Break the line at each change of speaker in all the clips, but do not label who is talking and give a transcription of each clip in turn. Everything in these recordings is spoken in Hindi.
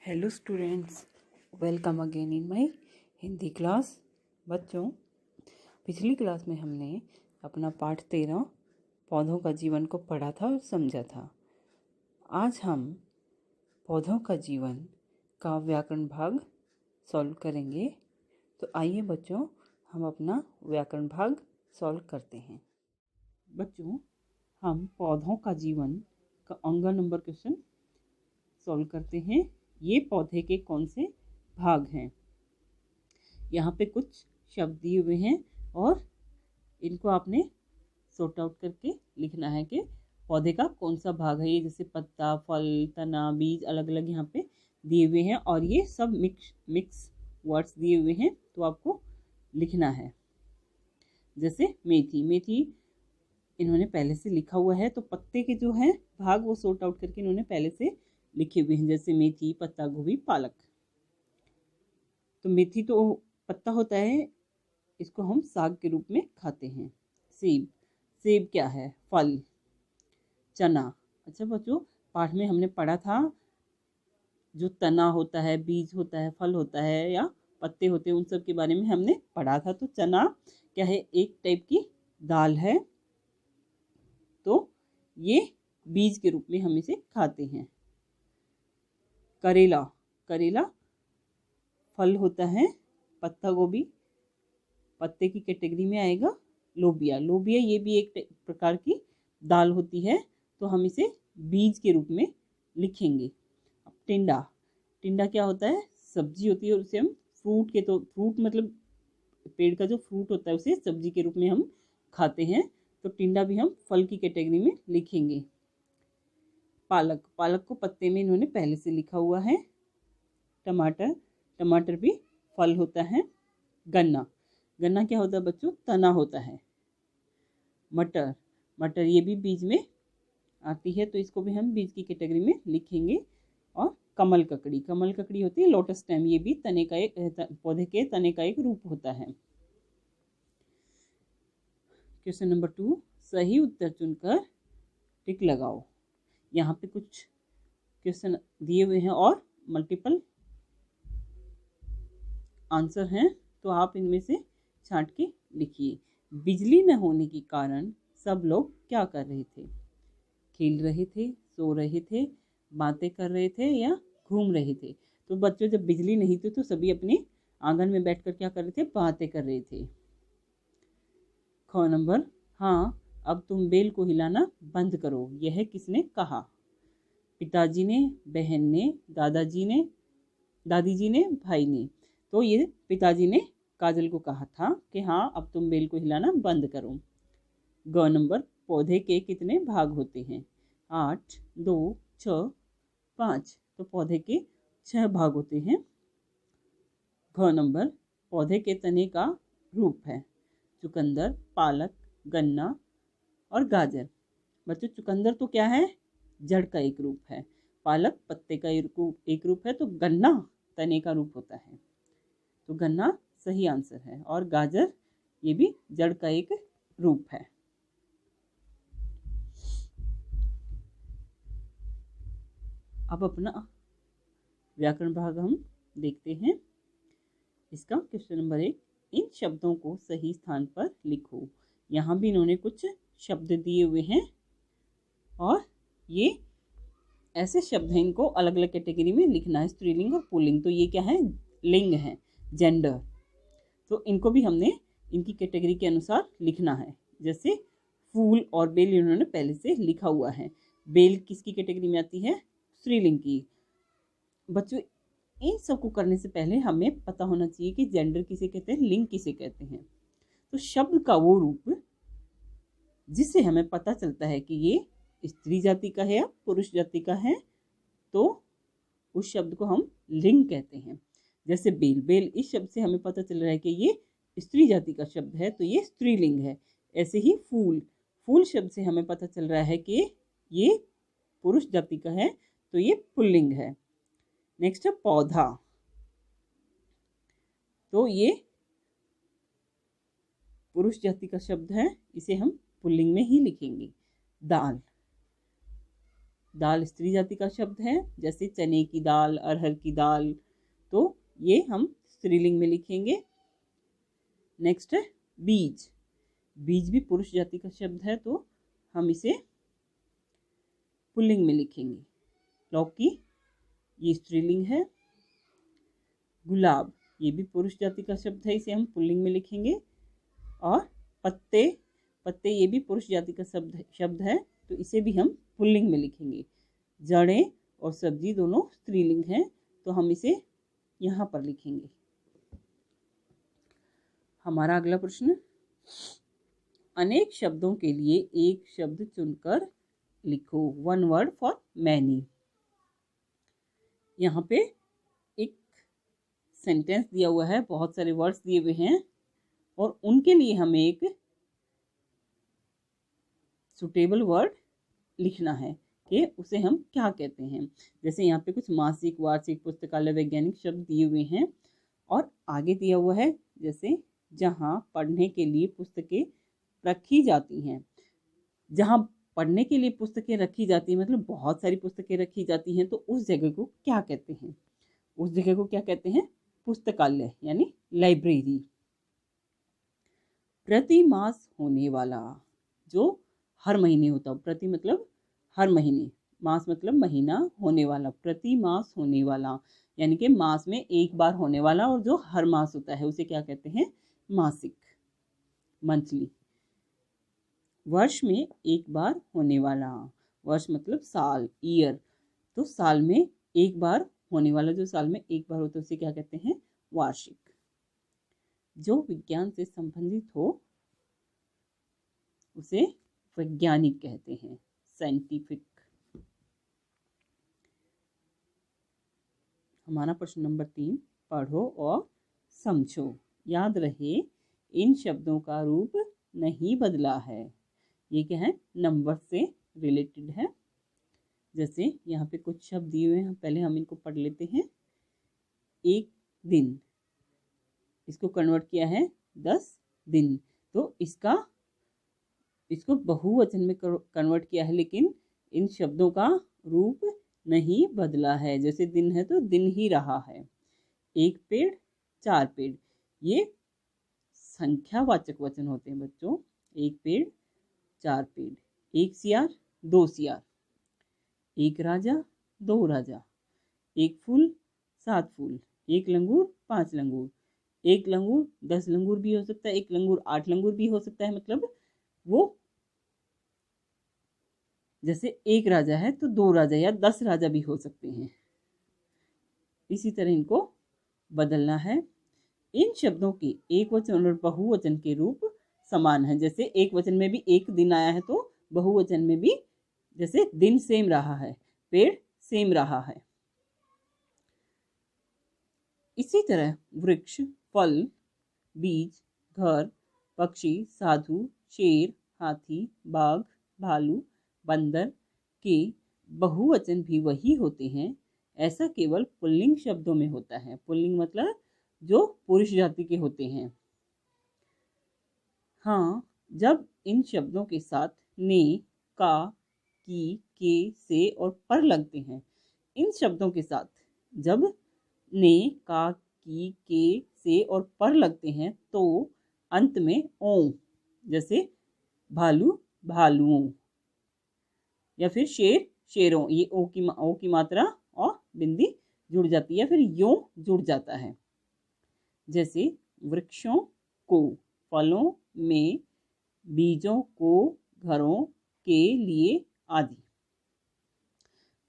Hello students, welcome again in my Hindi class. बच्चों, पिछली क्लास में हमने अपना पाठ 13 पौधों का जीवन को पढ़ा था और समझा था। आज हम पौधों का जीवन का व्याकरण भाग सॉल्व करेंगे। तो आइए बच्चों, हम अपना व्याकरण भाग सॉल्व करते हैं। बच्चों, हम पौधों का जीवन का अंग नंबर क्वेश्चन सॉल्व करते हैं। ये पौधे के कौन से भाग हैं? यहाँ पे कुछ शब्द दिए हुए हैं और इनको आपने सॉर्ट आउट करके लिखना है कि पौधे का कौन सा भाग है। ये जैसे पत्ता, फल, तना, बीज अलग अलग यहाँ पे दिए हुए हैं और ये सब मिक्स वर्ड्स दिए हुए हैं, तो आपको लिखना है। जैसे मेथी इन्होंने पहले से लिखा हुआ है, तो पत्ते के जो है भाग वो सॉर्ट आउट करके इन्होंने पहले से लिखे हुए हैं। जैसे मेथी, पत्ता गोभी, पालक। तो मेथी तो पत्ता होता है, इसको हम साग के रूप में खाते हैं। सेब क्या है? फल। चना। अच्छा बच्चों, पाठ में हमने पढ़ा था जो तना होता है, बीज होता है, फल होता है या पत्ते होते हैं, उन सब के बारे में हमने पढ़ा था। तो चना क्या है? एक टाइप की दाल है, तो ये बीज के रूप में हम इसे खाते हैं। करेला फल होता है। पत्ता गोभी पत्ते की कैटेगरी में आएगा। लोबिया ये भी एक प्रकार की दाल होती है, तो हम इसे बीज के रूप में लिखेंगे। अब टिंडा क्या होता है? सब्जी होती है, और उसे हम फ्रूट मतलब पेड़ का जो फ्रूट होता है उसे सब्जी के रूप में हम खाते हैं, तो टिंडा भी हम फल की कैटेगरी में लिखेंगे। पालक को पत्ते में इन्होंने पहले से लिखा हुआ है। टमाटर भी फल होता है। गन्ना क्या होता है बच्चों? तना होता है। मटर ये भी बीज में आती है, तो इसको भी हम बीज की कैटेगरी में लिखेंगे। और कमल ककड़ी होती है लोटस स्टेम, ये भी पौधे के तने का एक रूप होता है। क्वेश्चन नंबर 2, सही उत्तर चुनकर टिक लगाओ। यहाँ पे कुछ क्वेश्चन दिए हुए हैं और मल्टीपल आंसर हैं, तो आप इनमें से छांट के लिखिए। बिजली न होने के कारण सब लोग क्या कर रहे थे? खेल रहे थे, सो रहे थे, बातें कर रहे थे या घूम रहे थे? तो बच्चों, जब बिजली नहीं थी तो सभी अपने आंगन में बैठकर क्या कर रहे थे? बातें कर रहे थे। ख नंबर, हाँ अब तुम बेल को हिलाना बंद करो, यह किसने कहा? पिताजी ने, बहन ने, दादी जी ने, भाई ने। तो ये पिताजी ने काजल को कहा था कि हाँ अब तुम बेल को हिलाना बंद करो। ग नंबर, पौधे के कितने भाग होते हैं? 8, 2, 6, 5। तो पौधे के 6 भाग होते हैं। घ नंबर, पौधे के तने का रूप है चुकंदर, पालक, गन्ना और गाजर। बच्चों, चुकंदर तो क्या है? जड़ का एक रूप है। पालक पत्ते का एक रूप है, तो गन्ना तने का रूप होता है, तो गन्ना सही आंसर है। और गाजर ये भी जड़ का एक रूप है। अब अपना व्याकरण भाग हम देखते हैं। इसका क्वेश्चन नंबर 1, इन शब्दों को सही स्थान पर लिखो। यहाँ भी इन्होंने कुछ शब्द दिए हुए हैं और ये ऐसे शब्द हैं, इनको अलग अलग कैटेगरी में लिखना है, स्त्रीलिंग और पुल्लिंग। तो ये क्या है? लिंग है, जेंडर। तो इनको भी हमने इनकी कैटेगरी के अनुसार लिखना है। जैसे फूल और बेल इन्होंने पहले से लिखा हुआ है। बेल किसकी कैटेगरी में आती है? स्त्रीलिंग की। बच्चों, इन सब को करने से पहले हमें पता होना चाहिए कि जेंडर किसे कहते हैं, लिंग किसे कहते हैं। तो शब्द का वो रूप जिससे हमें पता चलता है कि ये स्त्री जाति का है या पुरुष जाति का है, तो उस शब्द को हम लिंग कहते हैं। जैसे बेल इस शब्द से हमें पता चल रहा है कि ये स्त्री जाति का शब्द है, तो ये स्त्रीलिंग है। ऐसे ही फूल शब्द से हमें पता चल रहा है कि ये पुरुष जाति का है, तो ये पुल्लिंग है। नेक्स्ट है पौधा, तो ये पुरुष जाति का शब्द है, इसे हम पुल्लिंग में ही लिखेंगे। दाल दाल स्त्री जाति का शब्द है, जैसे चने की दाल, अरहर की दाल, तो ये हम स्त्रीलिंग में लिखेंगे। नेक्स्ट है बीज। बीज भी पुरुष जाति का शब्द है, तो हम इसे पुल्लिंग में लिखेंगे। लौकी ये स्त्रीलिंग है। गुलाब ये भी पुरुष जाति का शब्द है, इसे हम पुल्लिंग में लिखेंगे। और पत्ते, पत्ते ये भी पुरुष जाति का शब्द है, तो इसे भी हम पुल्लिंग में लिखेंगे। जड़ें और सब्जी दोनों स्त्रीलिंग हैं, तो हम इसे यहाँ पर लिखेंगे। हमारा अगला प्रश्न, अनेक शब्दों के लिए एक शब्द चुनकर लिखो। One word for many. यहाँ पे एक सेंटेंस दिया हुआ है, बहुत सारे वर्ड्स दिए हुए हैं और उनके लिए हमें एक सुटेबल वर्ड लिखना है कि उसे हम क्या कहते हैं। जैसे यहाँ पे कुछ मासिक, वार्षिक, पुस्तकालय, वैज्ञानिक शब्द दिए हुए हैं और आगे दिया हुआ है जैसे जहाँ पढ़ने के लिए पुस्तकें रखी जाती हैं। जहाँ पढ़ने के लिए पुस्तकें रखी जाती हैं मतलब बहुत सारी पुस्तकें रखी जाती हैं, तो उस जगह को क्या कहते हैं? उस जगह को क्या कहते हैं? पुस्तकालय यानी लाइब्रेरी। प्रति मास होने वाला, जो हर महीने होता हो। प्रति मतलब हर महीने, मास मतलब महीना, होने वाला, प्रति मास होने वाला यानी कि मास में एक बार होने वाला, और जो हर मास होता है उसे क्या कहते हैं? मासिक, मंथली। वर्ष में एक बार होने वाला, वर्ष मतलब साल, ईयर, तो साल में एक बार होने वाला, जो साल में एक बार होता है उसे क्या कहते हैं? वार्षिक। जो विज्ञान से संबंधित हो उसे वैज्ञानिक कहते हैं, साइंटिफिक। हमारा प्रश्न नंबर 3, पढ़ो और समझो। याद रहे इन शब्दों का रूप नहीं बदला है। ये क्या है? नंबर से रिलेटेड है। जैसे यहाँ पे कुछ शब्द दिए हुए हैं, पहले हम इनको पढ़ लेते हैं। एक दिन, इसको कन्वर्ट किया है 10 दिन, तो इसको बहुवचन में कन्वर्ट किया है, लेकिन इन शब्दों का रूप नहीं बदला है। जैसे दिन है तो दिन ही रहा है। एक पेड़, 4 पेड़, ये संख्यावाचक वचन होते हैं बच्चों। एक पेड़, 4 पेड़। एक सियार, 2 सियार। एक राजा, 2 राजा। एक फूल, 7 फूल। एक लंगूर, 5 लंगूर। एक लंगूर 10 लंगूर भी हो सकता है, एक लंगूर 8 लंगूर भी हो सकता है। मतलब वो जैसे एक राजा है तो 2 राजा या 10 राजा भी हो सकते हैं। इसी तरह इनको बदलना है। इन शब्दों के एक वचन और बहुवचन के रूप समान है। जैसे एक वचन में भी एक दिन आया है, तो बहुवचन में भी जैसे दिन सेम रहा है, पेड़ सेम रहा है। इसी तरह वृक्ष, फल, बीज, घर, पक्षी, साधु, शेर, हाथी, बाघ, भालू, बंदर के बहुवचन भी वही होते हैं। ऐसा केवल पुल्लिंग शब्दों में होता है। पुल्लिंग मतलब जो पुरुष जाति के होते हैं। हाँ, जब इन शब्दों के साथ ने, का, की, के, से और पर लगते हैं। इन शब्दों के साथ जब ने, का, की, के, से और पर लगते हैं तो अंत में ओ, जैसे भालू, भालुओं, या फिर शेर, शेरों, ये ओ की मात्रा और बिंदी जुड़ जाती है, फिर यो जुड़ जाता है। जैसे वृक्षों को, फलों में, बीजों को, घरों के लिए आदि।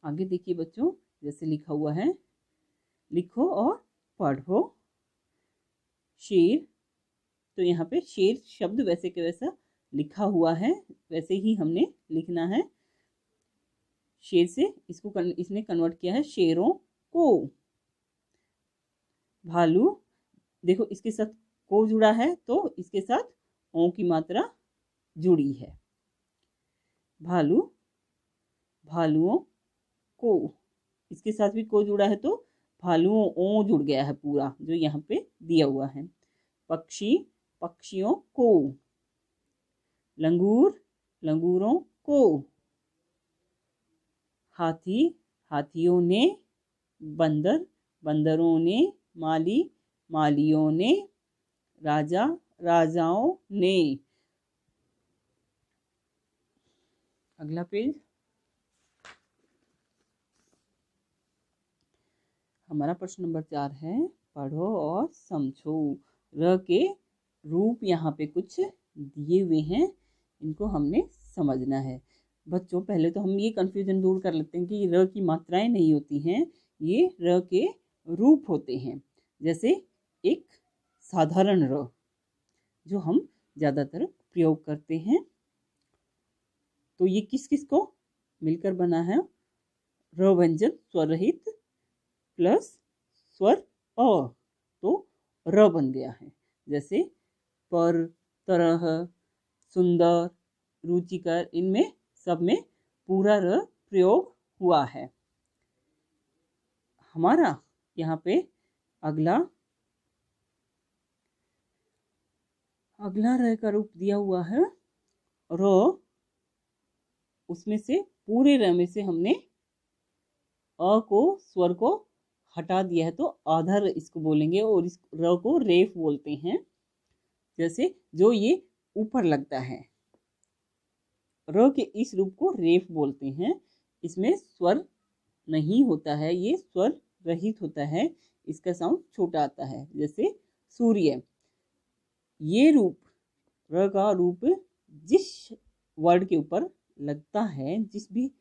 आगे देखिए बच्चों, जैसे लिखा हुआ है, लिखो और पढ़ो। शेर, तो यहाँ पे शेर शब्द वैसे के वैसा लिखा हुआ है, वैसे ही हमने लिखना है। शेर से इसने कन्वर्ट किया है शेरों को। भालू, देखो इसके साथ को जुड़ा है तो इसके साथ ओ की मात्रा जुड़ी है। भालू, भालुओं को, इसके साथ भी को जुड़ा है तो भालुओं ओ जुड़ गया है पूरा, जो यहाँ पे दिया हुआ है। पक्षी, पक्षियों को। लंगूर, लंगूरों को। हाथी, हाथियों ने, बंदर, बंदरों ने, माली, मालियों ने, राजा, राजाओं ने। अगला पेज। हमारा प्रश्न नंबर 4 है, पढ़ो और समझो। र के रूप यहाँ पे कुछ दिए हुए हैं, इनको हमने समझना है। बच्चों पहले तो हम ये कंफ्यूजन दूर कर लेते हैं कि र की मात्राएं नहीं होती हैं, ये र के रूप होते हैं। जैसे एक साधारण र जो हम ज़्यादातर प्रयोग करते हैं, तो ये किस किस को मिलकर बना है? र व्यंजन स्वर रहित प्लस स्वर अ, तो र बन गया है। जैसे पर, तरह, सुंदर, रुचिकर, इनमें सब में पूरा र प्रयोग हुआ है। हमारा यहाँ पे अगला र का रूप दिया हुआ है र। उसमें से पूरे र में से हमने अ को स्वर को हटा दिया है, तो आधा र इसको बोलेंगे और इस र को रेफ बोलते हैं। जैसे जो ये ऊपर लगता है, र के इस रूप को रेफ बोलते हैं। इसमें स्वर नहीं होता है, ये स्वर रहित होता है, इसका साउंड छोटा आता है। जैसे सूर्य, ये रूप र का रूप जिस वर्ड के ऊपर लगता है, जिस भी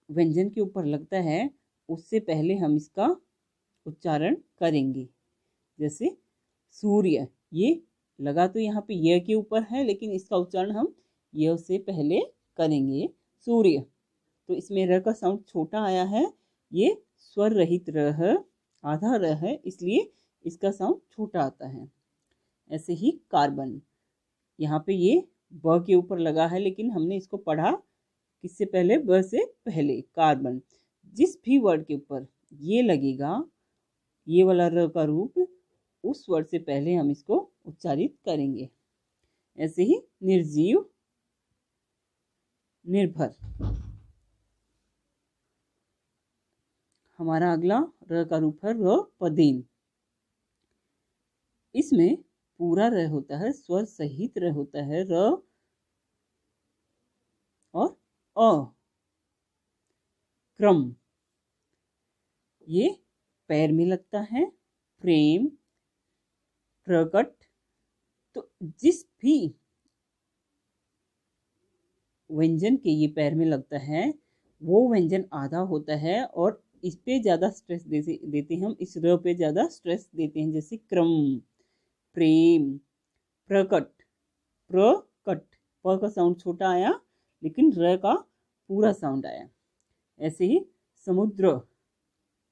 व्यंजन के ऊपर लगता है, उससे पहले हम इसका उच्चारण करेंगे। जैसे सूर्य, ये लगा तो यहाँ पे य के ऊपर है, लेकिन इसका उच्चारण हम य से पहले करेंगे, सूर्य। तो इसमें र का साउंड छोटा आया है, ये स्वर रहित र है, आधा र है, इसलिए इसका साउंड छोटा आता है। ऐसे ही कार्बन, यहाँ पे ये ब के ऊपर लगा है, लेकिन हमने इसको पढ़ा किससे पहले? ब से पहले। कार्बन, जिस भी वर्ड के ऊपर ये लगेगा, ये वाला र का रूप, उस वर्ड से पहले हम इसको उच्चारित करेंगे। ऐसे ही निर्जीव, निर्भर। हमारा अगला र का रूप है र पदेन। इसमें पूरा र होता है, स्वर सहित र होता है, र और अ। क्रम, ये पैर में लगता है। प्रेम, प्रकट, तो जिस भी व्यंजन के ये पैर में लगता है, वो व्यंजन आधा होता है, और इस पे ज़्यादा स्ट्रेस देते हैं हम, इस र पे ज़्यादा स्ट्रेस देते हैं। जैसे क्रम, प्रेम, प्रकट, प्रकट, प का साउंड छोटा आया, लेकिन र का पूरा साउंड आया। ऐसे ही समुद्र,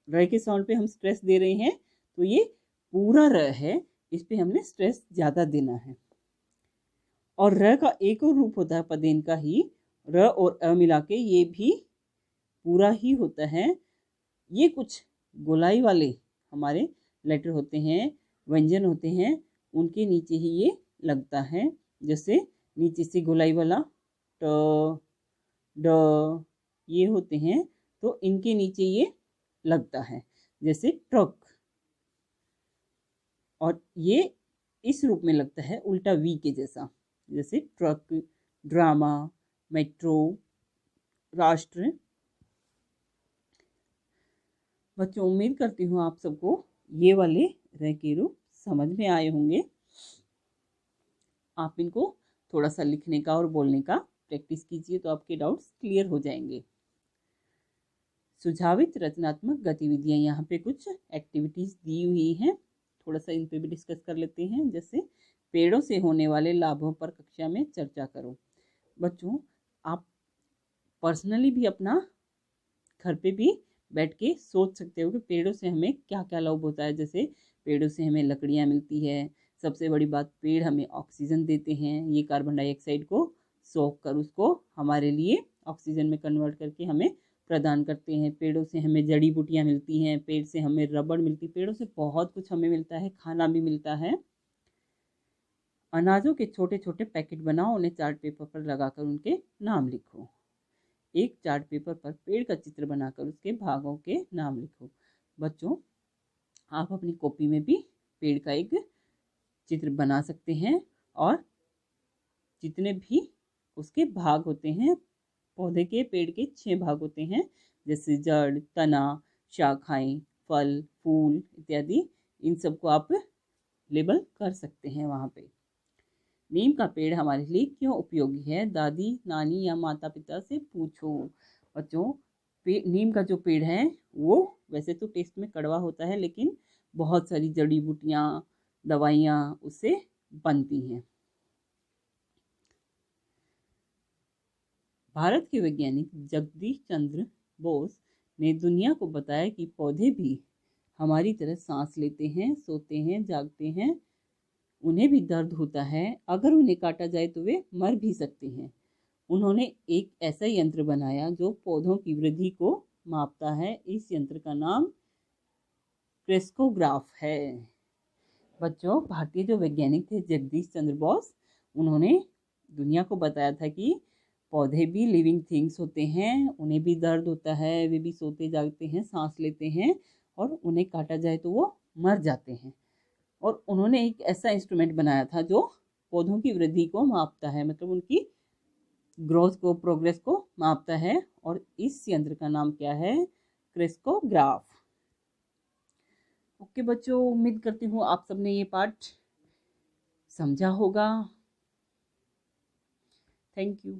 र के साउंड पे हम स्ट्रेस दे रहे हैं, तो ये पूरा र है, इस पे हमने स्ट्रेस ज़्यादा देना है। और र का एक और रूप होता है पदेन का ही, र और अ मिला के ये भी पूरा ही होता है। ये कुछ गोलाई वाले हमारे लेटर होते हैं, व्यंजन होते हैं, उनके नीचे ही ये लगता है। जैसे नीचे से गोलाई वाला ट, ड, ये होते हैं, तो इनके नीचे ये लगता है। जैसे ट्रक, और ये इस रूप में लगता है उल्टा वी के जैसा। जैसे ट्रक, ड्रामा, मेट्रो, राष्ट्र। बच्चों उम्मीद करती हूँ आप सबको ये वाले र के रूप समझ में आए होंगे। आप इनको थोड़ा सा लिखने का और बोलने का प्रैक्टिस कीजिए, तो आपके डाउट्स क्लियर हो जाएंगे। सुझावित रचनात्मक गतिविधियाँ, यहाँ पे कुछ एक्टिविटीज़ दी हुई हैं, थोड़ा सा इन पे भी डिस्कस कर लेते हैं। जैसे पेड़ों से होने वाले लाभों पर कक्षा में चर्चा करो। बच्चों आप पर्सनली भी अपना घर पे भी बैठ के सोच सकते हो कि पेड़ों से हमें क्या क्या लाभ होता है। जैसे पेड़ों से हमें लकड़ियाँ मिलती है, सबसे बड़ी बात पेड़ हमें ऑक्सीजन देते हैं, ये कार्बन डाइऑक्साइड को सोख कर उसको हमारे लिए ऑक्सीजन में कन्वर्ट करके हमें प्रदान करते हैं। पेड़ों से हमें जड़ी बूटियाँ मिलती हैं, पेड़ से हमें रबड़ मिलती, पेड़ों से बहुत कुछ हमें मिलता है, खाना भी मिलता है। अनाजों के छोटे छोटे पैकेट बनाओ, उन्हें चार्ट पेपर पर लगाकर उनके नाम लिखो। एक चार्ट पेपर पर पेड़ का चित्र बनाकर उसके भागों के नाम लिखो। बच्चों, आप अपनी कॉपी में भी पेड़ का एक चित्र बना सकते हैं और जितने भी उसके भाग होते हैं, पौधे के पेड़ के 6 भाग होते हैं, जैसे जड़, तना, शाखाएं, फल, फूल इत्यादि, इन सबको आप लेबल कर सकते हैं वहाँ पे। नीम का पेड़ हमारे लिए क्यों उपयोगी है? दादी, नानी या माता पिता से पूछो। बच्चों, नीम का जो पेड़ है वो वैसे तो टेस्ट में कड़वा होता है, लेकिन बहुत सारी जड़ी बूटियाँ, दवाइयाँ उससे बनती हैं। भारत के वैज्ञानिक जगदीश चंद्र बोस ने दुनिया को बताया कि पौधे भी हमारी तरह सांस लेते हैं, सोते हैं, जागते हैं। उन्हें भी दर्द होता है, अगर उन्हें काटा जाए तो वे मर भी सकते हैं। उन्होंने एक ऐसा यंत्र बनाया जो पौधों की वृद्धि को मापता है। इस यंत्र का नाम क्रेस्कोग्राफ है। बच्चों, भारतीय जो वैज्ञानिक थे जगदीश चंद्र बोस, उन्होंने दुनिया को बताया था कि पौधे भी लिविंग थिंग्स होते हैं, उन्हें भी दर्द होता है, वे भी सोते जागते हैं, सांस लेते हैं और उन्हें काटा जाए तो वो मर जाते हैं। और उन्होंने एक ऐसा इंस्ट्रूमेंट बनाया था जो पौधों की वृद्धि को मापता है, मतलब उनकी ग्रोथ को, प्रोग्रेस को मापता है। और इस यंत्र का नाम क्या है? क्रेस्कोग्राफ। ओके बच्चों, उम्मीद करती हूँ आप सबने ये पाठ समझा होगा। Thank you.